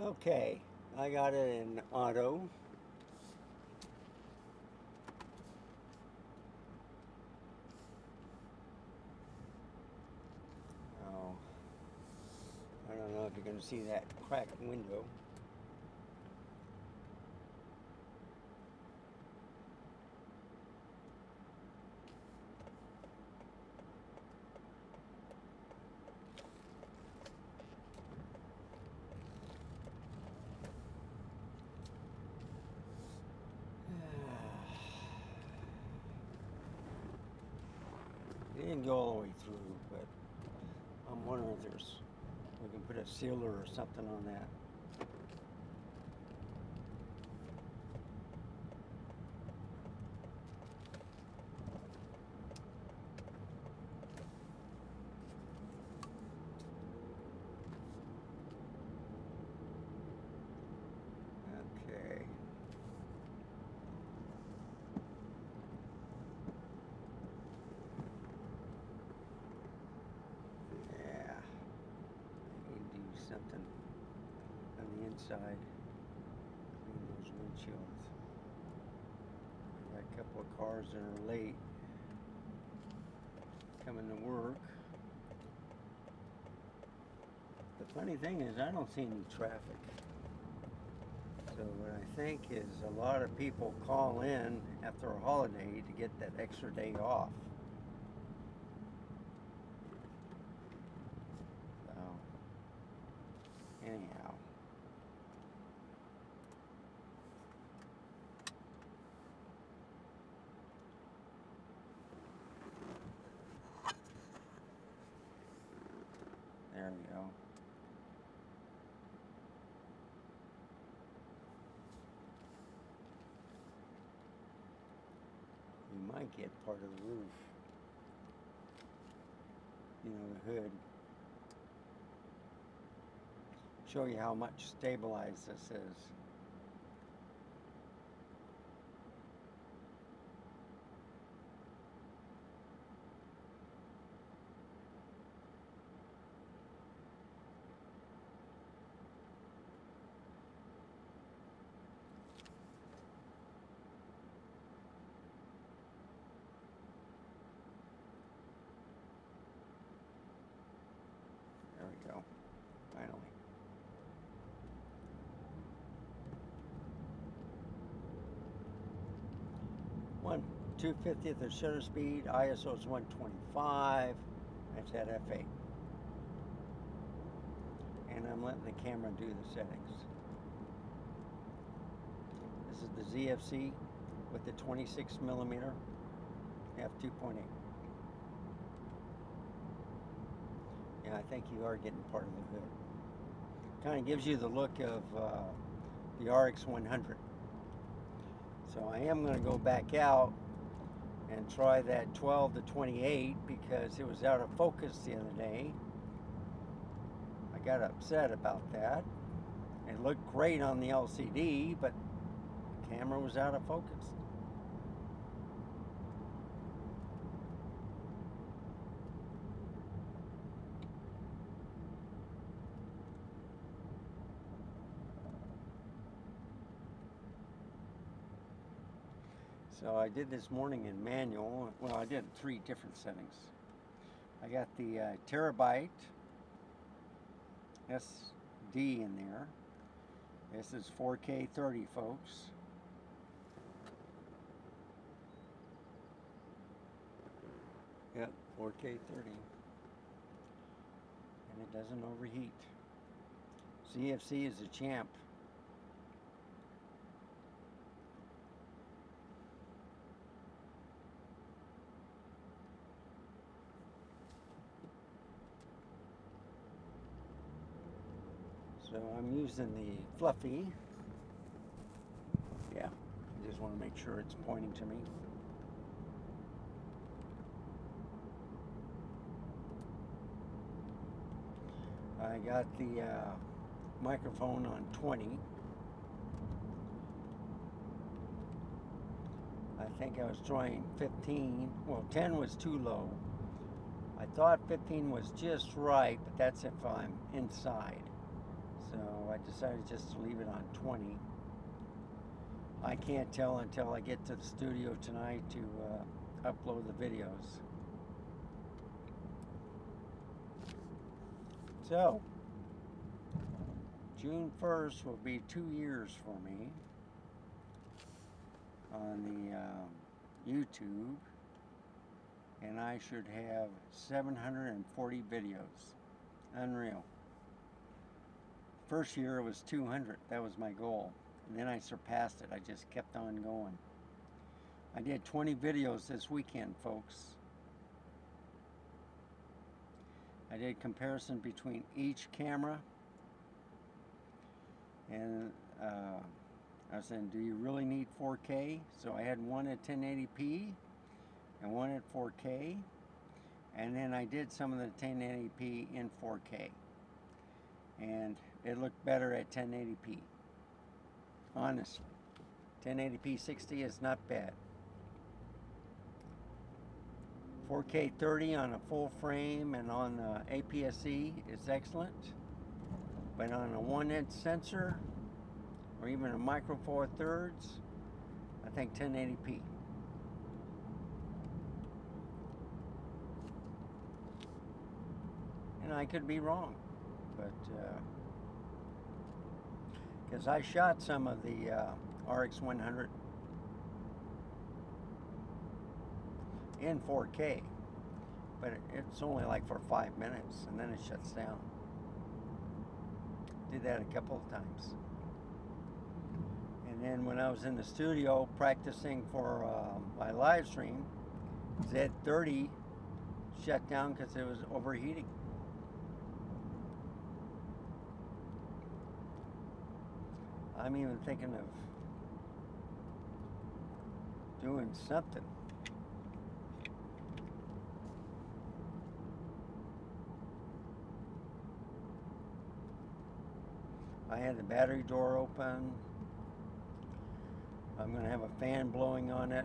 Okay, I got it in auto. Oh, I don't know if you're going to see that cracked window. It didn't go all the way through, but I'm wondering if we can put a sealer or something on that. Okay. Yeah. I need to do something on the inside. Clean those windshields. Got a couple of cars that are late coming to work. The funny thing is, I don't see any traffic. So what I think is a lot of people call in after a holiday to get that extra day off. So anyhow. There we go. You might get part of the roof. You know, the hood. Show you how much stabilized this is. There we go. Finally. 1/250th of shutter speed, ISO is 125. That's at f8. And I'm letting the camera do the settings. This is the ZFC with the 26mm f2.8. Yeah, I think you are getting part of the hood. Kind of gives you the look of the RX 100. So I am going to go back out and try that 12 to 28 because it was out of focus the other day. I got upset about that. It looked great on the LCD, but the camera was out of focus. So I did this morning in manual. Well, I did 3 different settings. I got the terabyte SD in there. This is 4K 30, folks. Yep, 4K 30. And it doesn't overheat. ZFC is a champ. So I'm using the fluffy. Yeah, I just want to make sure it's pointing to me. I got the microphone on 20. I think I was trying 15. Well, 10 was too low. I thought 15 was just right, but that's if I'm inside. So I I decided just to leave it on 20. I can't tell until I get to the studio tonight to upload the videos. So, June 1st will be 2 years for me on the YouTube, and I should have 740 videos. Unreal. First year it was 200. That was my goal. And then I surpassed it. I just kept on going. I did 20 videos this weekend, folks. I did comparison between each camera. And I was saying, do you really need 4K? So I had one at 1080p and one at 4K. And then I did some of the 1080p in 4K. And it looked better at 1080p. Honestly. 1080p 60 is not bad. 4K 30 on a full frame and on APS-C is excellent. But on a 1-inch sensor, or even a micro four thirds, I think 1080p. And I could be wrong, but because I shot some of the RX 100 in 4K, but it's only like for 5 minutes and then it shuts down. Did that a couple of times. And then when I was in the studio practicing for my live stream, Z30 shut down because it was overheating. I'm even thinking of doing something. I had the battery door open. I'm going to have a fan blowing on it.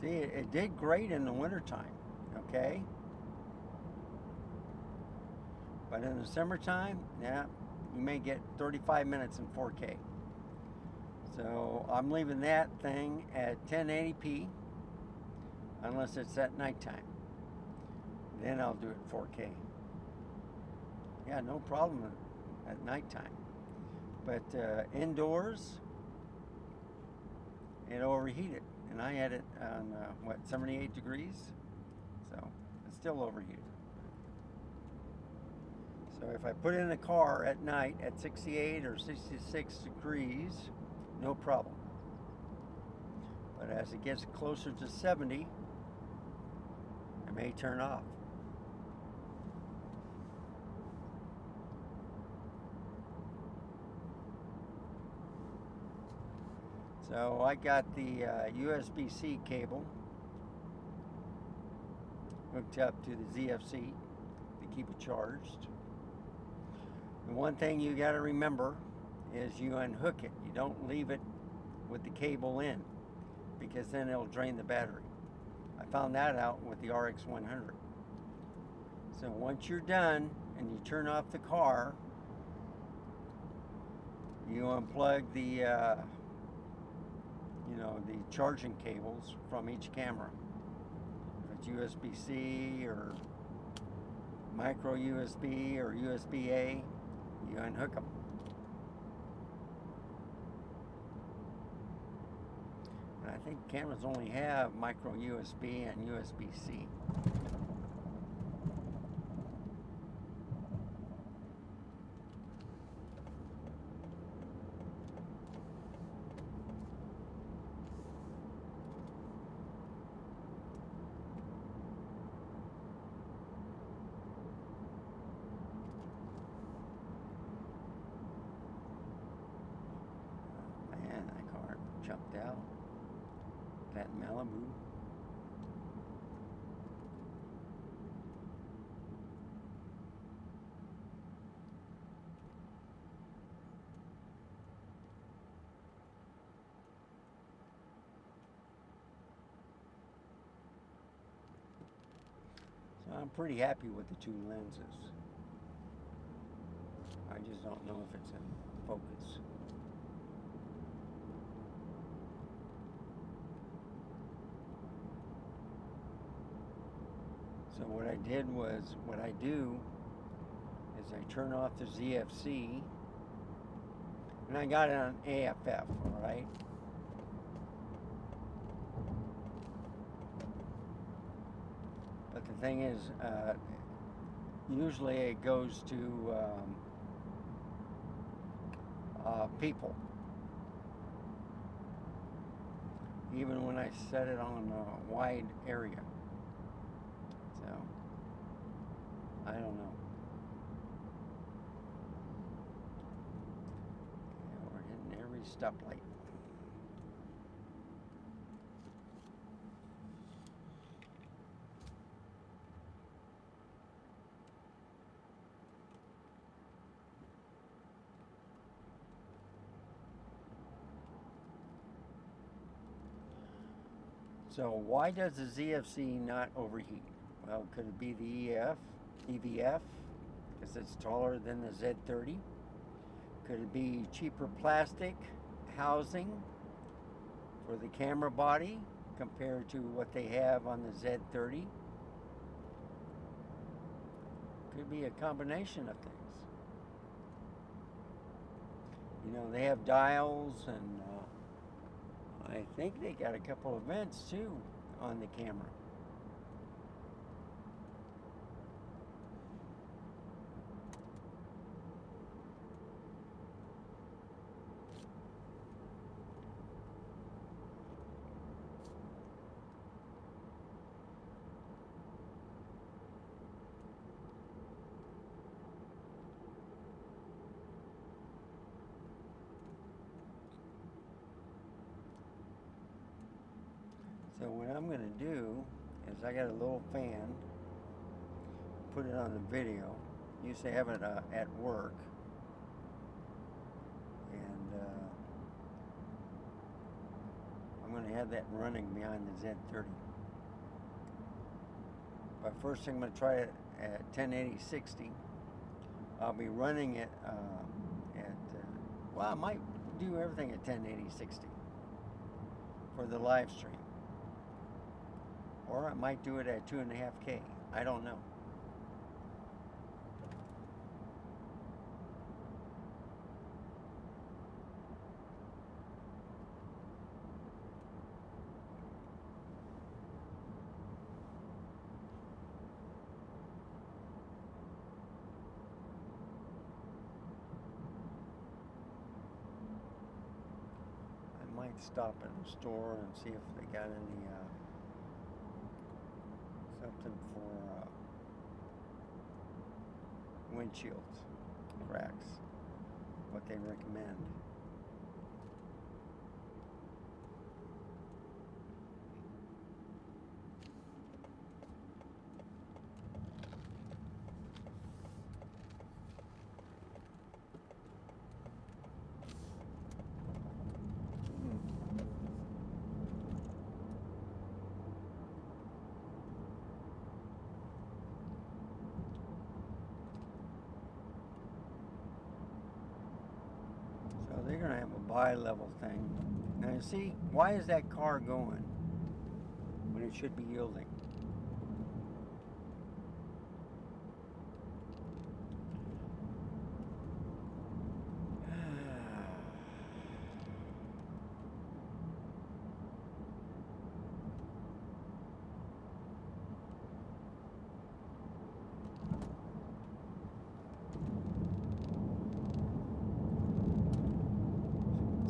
See, it did great in the wintertime, okay? But in the summertime, yeah, you may get 35 minutes in 4K. So I'm leaving that thing at 1080p, unless it's at nighttime. Then I'll do it 4K. Yeah, no problem at nighttime. But indoors, it overheated. And I had it on, 78 degrees? So it's still overheated. So if I put it in the car at night at 68 or 66 degrees, no problem. But as it gets closer to 70, it may turn off. So I got the USB-C cable hooked up to the ZFC to keep it charged. The one thing you got to remember is you unhook it. You don't leave it with the cable in, because then it'll drain the battery. I found that out with the RX 100. So once you're done and you turn off the car, you unplug the the charging cables from each camera. If it's USB-C or micro USB or USB-A, you unhook them. And I think cameras only have micro USB and USB-C. Man, that car jumped out. That Malibu. So I'm pretty happy with the two lenses. just don't know if it's in focus. So what I did was, what I do is I turn off the ZFC, and I got it on AFF, all right? But the thing is, usually it goes to people. Even when I set it on a wide area. So, I don't know. Yeah, we're hitting every stoplight. So why does the ZFC not overheat? Well, could it be the EVF, because it's taller than the Z30? Could it be cheaper plastic housing for the camera body compared to what they have on the Z30? Could be a combination of things. You know, they have dials, and I think they got a couple of vents too on the camera. So what I'm going to do is I got a little fan, put it on the video. Used to have it at work, and I'm going to have that running behind the Z30. But first I'm going to try it at 1080-60. I'll be running it well, I might do everything at 1080-60 for the live stream. Or I might do it at 2.5K. I don't know. I might stop at the store and see if they got any something for windshields, cracks, what they recommend. So they're going to have a bi-level thing. Now you see, why is that car going when it should be yielding?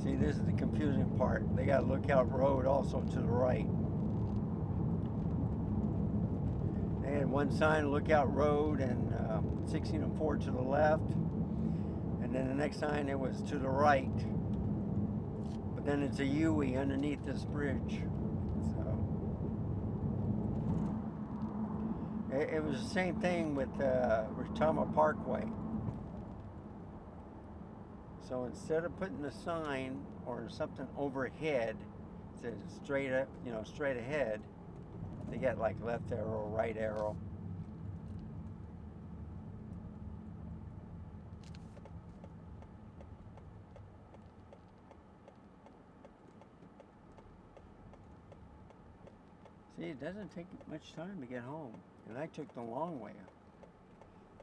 See, this is the confusing part. They got Lookout Road also to the right. They had one sign, Lookout Road, and 1604 to the left. And then the next sign, it was to the right. But then it's a UE underneath this bridge. So it was the same thing with Retama Parkway. So instead of putting the sign or something overhead, it says straight up, straight ahead, they got like left arrow, right arrow. See, it doesn't take much time to get home. And I took the long way.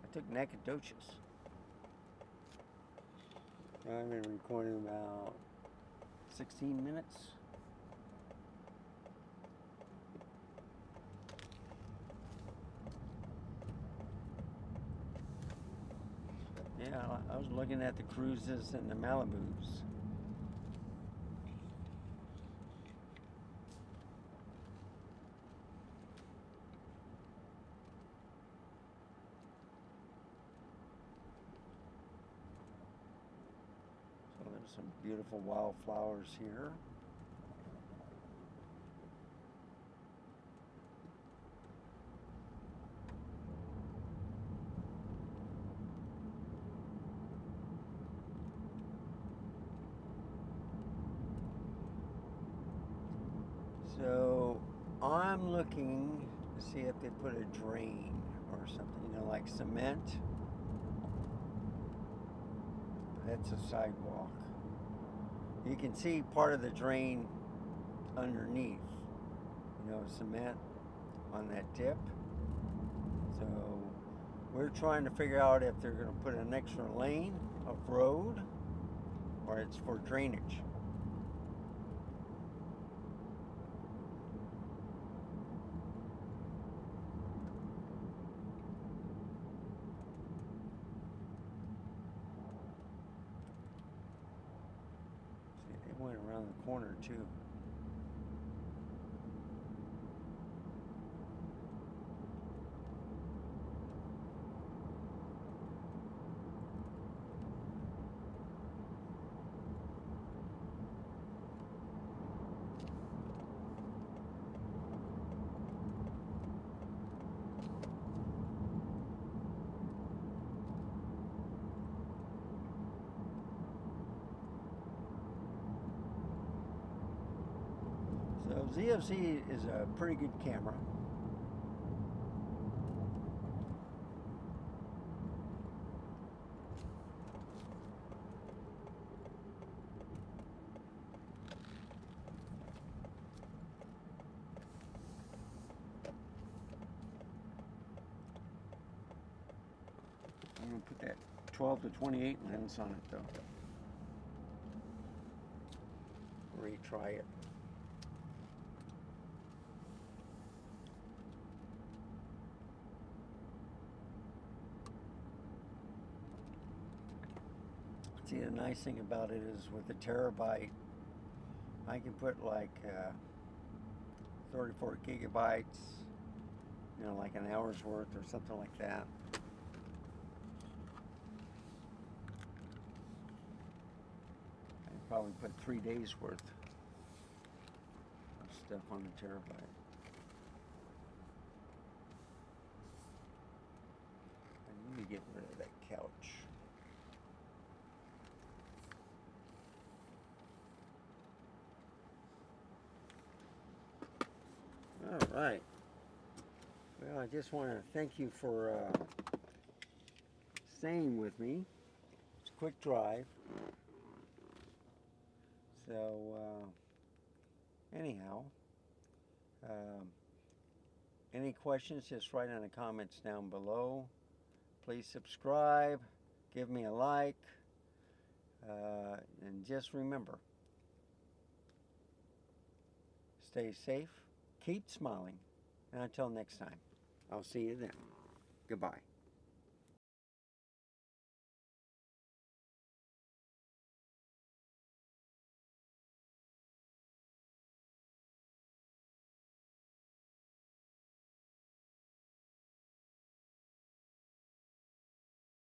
I took Nacogdoches. I've been recording about 16 minutes. Yeah, I was looking at the cruises and the Malibus. So there's some beautiful wildflowers here. So I'm looking to see if they put a drain or something, you know, like cement. That's a sidewalk. You can see part of the drain underneath, you know, cement on that tip. So we're trying to figure out if they're going to put an extra lane of road or it's for drainage. They went around the corner too. So ZFC is a pretty good camera. I'm going to put that 12 to 28 lens on it though. Retry it. See, the nice thing about it is with the terabyte, I can put like 34 gigabytes, you know, like an hour's worth or something like that. I can probably put 3 days worth of stuff on the terabyte. I need to get rid of that couch. All right. Well, I just want to thank you for staying with me. It's a quick drive. So, anyhow, any questions, just write in the comments down below. Please subscribe, give me a like, and just remember, stay safe, keep smiling, and until next time, I'll see you then. Goodbye.